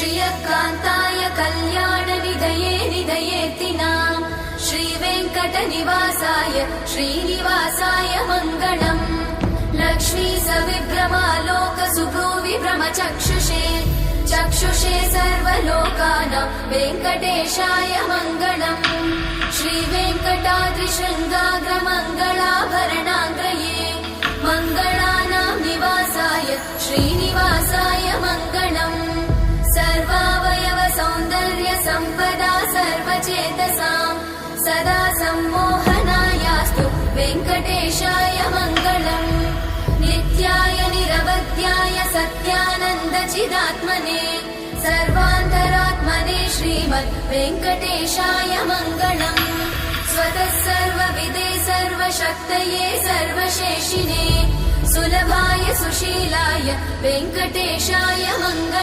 श्रियकान्ताय कल्याणनिधये निधयेतिनाम् श्रीवेङ्कटनिवासाय श्रीनिवासाय मङ्गलम् लक्ष्मी सविभ्रमालोकसुभ्रूविभ्रमचक्षुषे चक्षुषे सर्वलोकानां वेङ्कटेशाय मङ्गलम् श्रीवेङ्कटाद्रिशृङ्गाग्रमङ्गलाभरणाग्रये मङ्गलानां निवासाय श्रीनिवासाय मङ्गलम् सर्वावयव सौन्दर्य सम्पदा सर्वचेतसां सदा सम्मोहनायास्तु वेङ्कटेशाय मङ्गलम् नित्याय निरवध्याय सत्यानन्दचिदात्मने सर्वान्तरात्मने श्रीमद् वेङ्कटेशाय मङ्गलम् स्वतः सर्वविदे सर्वशक्तये सर्वशेषिने सुलभाय सुशीलाय वेङ्कटेशाय मङ्गलम्।